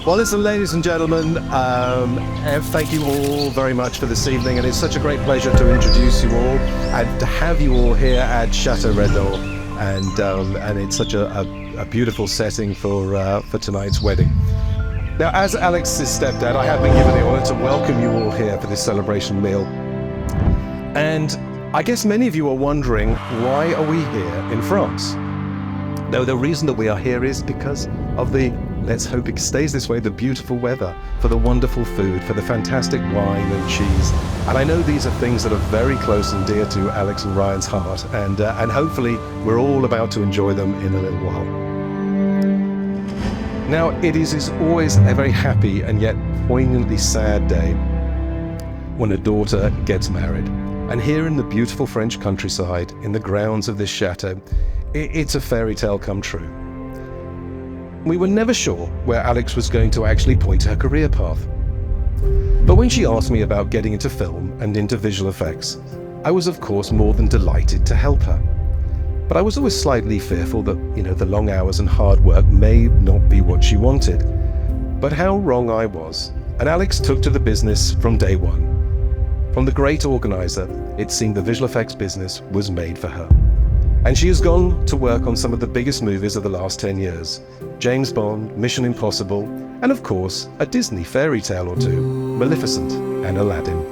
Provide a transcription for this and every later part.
Well, listen, ladies and gentlemen, thank you all very much for this evening, and it's such a great pleasure to introduce you all and to have you all here at Chateau De Redon, and it's such a beautiful setting for tonight's wedding. Now, as Alex's stepdad, I have been given the honour to welcome you all here for this celebration meal, and I guess many of you are wondering, why are we here in France? No, the reason that we are here is because of the, let's hope it stays this way, the beautiful weather, for the wonderful food, for the fantastic wine and cheese. And I know these are things that are very close and dear to Alex and Ryan's heart, and hopefully we're all about to enjoy them in a little while. Now, it is always a very happy and yet poignantly sad day when a daughter gets married. And here in the beautiful French countryside, in the grounds of this chateau, it's a fairy tale come true. We were never sure where Alex was going to actually point her career path. But when she asked me about getting into film and into visual effects, I was of course more than delighted to help her. But I was always slightly fearful that, the long hours and hard work may not be what she wanted. But how wrong I was, and Alex took to the business from day one. From the great organizer, it seemed the visual effects business was made for her. And she has gone to work on some of the biggest movies of the last 10 years. James Bond, Mission Impossible, and of course, a Disney fairy tale or two, Maleficent and Aladdin.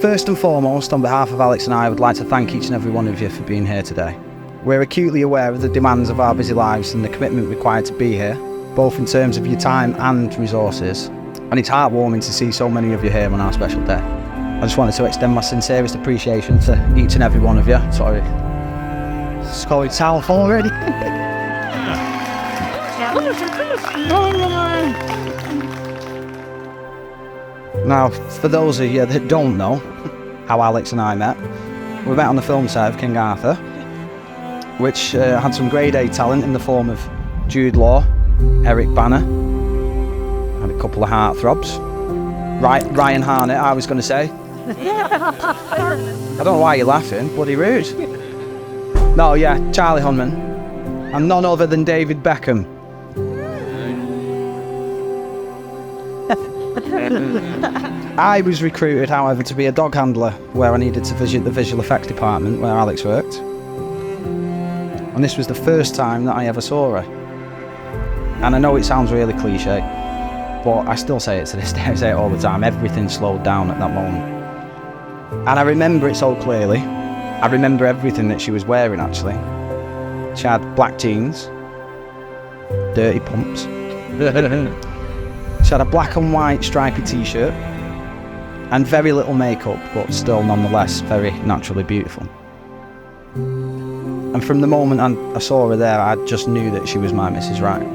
First and foremost, on behalf of Alex and I would like to thank each and every one of you for being here today. We're acutely aware of the demands of our busy lives and the commitment required to be here, both in terms of your time and resources, and it's heartwarming to see so many of you here on our special day. I just wanted to extend my sincerest appreciation to each and every one of you. Sorry. It's going south already. Now, for those of you that don't know how Alex and I met, we met on the film set of King Arthur, which had some grade A talent in the form of Jude Law, Eric Banner, and a couple of heartthrobs. Ryan Harnett, I was going to say. I don't know why you're laughing, bloody rude. No, yeah, Charlie Hunman, and none other than David Beckham. I was recruited, however, to be a dog handler, where I needed to visit the visual effects department where Alex worked. And this was the first time that I ever saw her. And I know it sounds really cliche, but I still say it to this day. I say it all the time. Everything slowed down at that moment. And I remember it so clearly. I remember everything that she was wearing, actually. She had black jeans, dirty pumps. She had a black and white stripy t-shirt, and very little makeup, but still nonetheless very naturally beautiful. And from the moment I saw her there, I just knew that she was my Mrs. Right.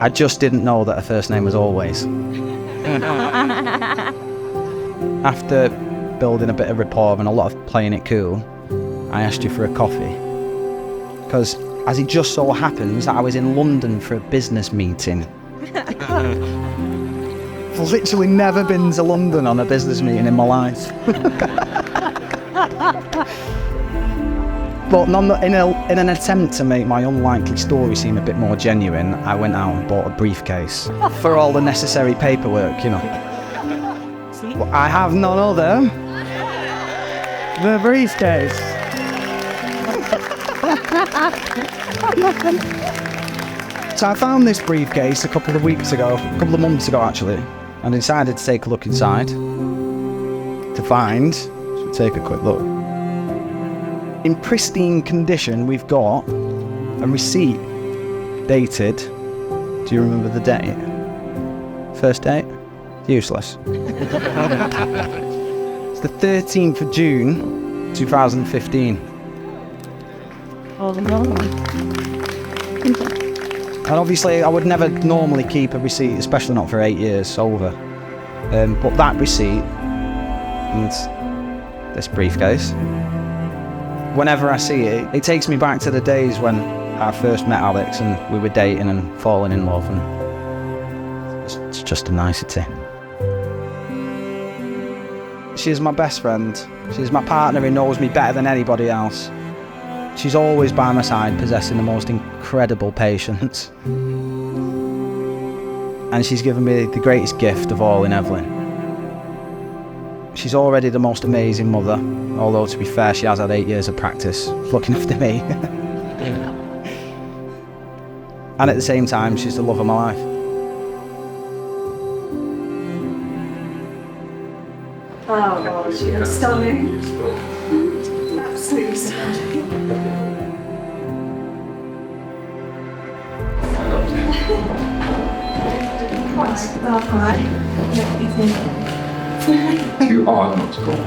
I just didn't know that her first name was Always. After building a bit of rapport and a lot of playing it cool, I asked you for a coffee. Because as it just so happens that I was in London for a business meeting. I've literally never been to London on a business meeting in my life. But in an attempt to make my unlikely story seem a bit more genuine, I went out and bought a briefcase for all the necessary paperwork, But I have none other. The briefcase. So I found this briefcase a couple of months ago actually, and I decided to take a look inside to find, so take a quick look. In pristine condition, we've got a receipt dated, do you remember the date? First date? Useless. It's the 13th of June, 2015. Oh no. And obviously I would never normally keep a receipt, especially not for 8 years sober. But that receipt and this briefcase, whenever I see it, it takes me back to the days when I first met Alex and we were dating and falling in love, and it's just a nicety. She is my best friend. She's my partner who knows me better than anybody else. She's always by my side, possessing the most incredible patience. And she's given me the greatest gift of all in Evelyn. She's already the most amazing mother, although to be fair, she has had 8 years of practice looking after me. And at the same time, she's the love of my life. Oh, God, you're stunning. Absolutely stunning. Too hard not to call me.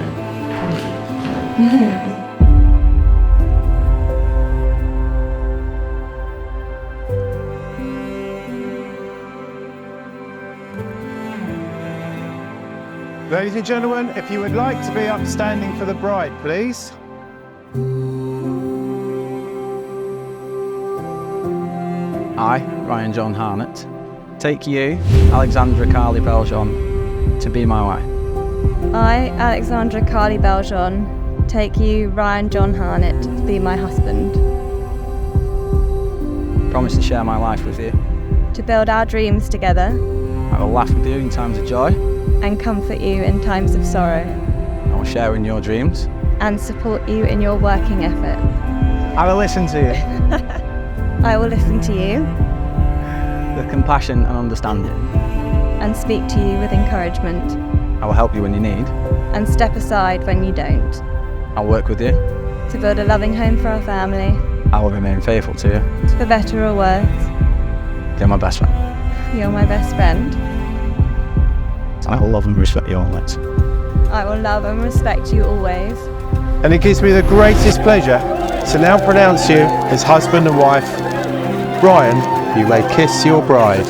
Ladies and gentlemen, if you would like to be upstanding for the bride, please. I, Ryan John Harnett, take you, Alexandra Carly Beljon, to be my wife. I, Alexandra Carly Beljon, take you, Ryan John Harnett, to be my husband. Promise to share my life with you. To build our dreams together. I will laugh with you in times of joy. And comfort you in times of sorrow. I will share in your dreams. And support you in your working effort. I will listen to you. I will listen to you. With compassion and understanding. And speak to you with encouragement. I will help you when you need. And step aside when you don't. I'll work with you. To build a loving home for our family. I will remain faithful to you. For better or worse. You're my best friend. You're my best friend. I will love and respect you always. I will love and respect you always. And it gives me the greatest pleasure to now pronounce you as husband and wife. Ryan, you may kiss your bride.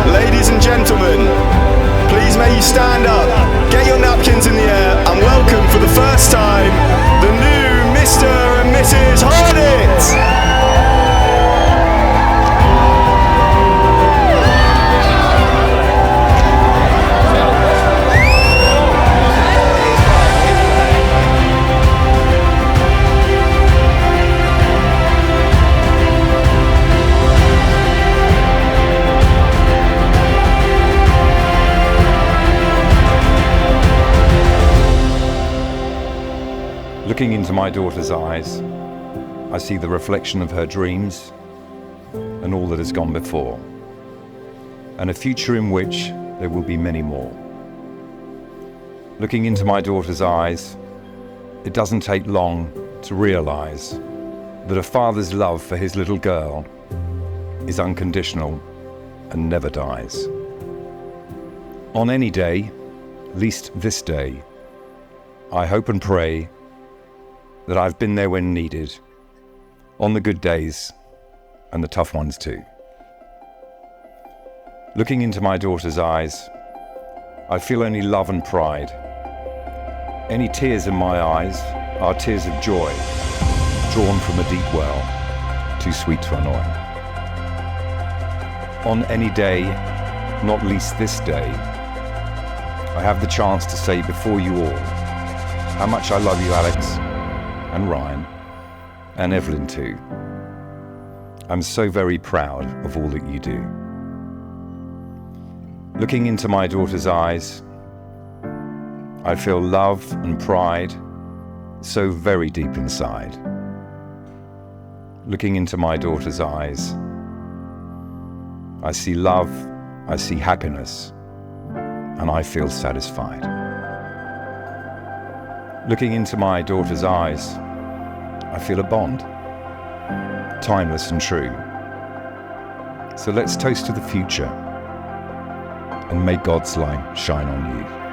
Ladies and gentlemen, please may you stand up, get your napkins in the air, and welcome for the first time the new Mr. and Mrs. Harnett! Looking into my daughter's eyes, I see the reflection of her dreams and all that has gone before, and a future in which there will be many more. Looking into my daughter's eyes, it doesn't take long to realize that a father's love for his little girl is unconditional and never dies. On any day, least this day, I hope and pray that I've been there when needed, on the good days and the tough ones too. Looking into my daughter's eyes, I feel only love and pride. Any tears in my eyes are tears of joy, drawn from a deep well, too sweet to annoy. On any day, not least this day, I have the chance to say before you all how much I love you, Alex, and Ryan, and Evelyn too. I'm so very proud of all that you do. Looking into my daughter's eyes, I feel love and pride so very deep inside. Looking into my daughter's eyes, I see love I see happiness, and I feel satisfied. Looking into my daughter's eyes, I feel a bond, timeless and true. So let's toast to the future, and may God's light shine on you.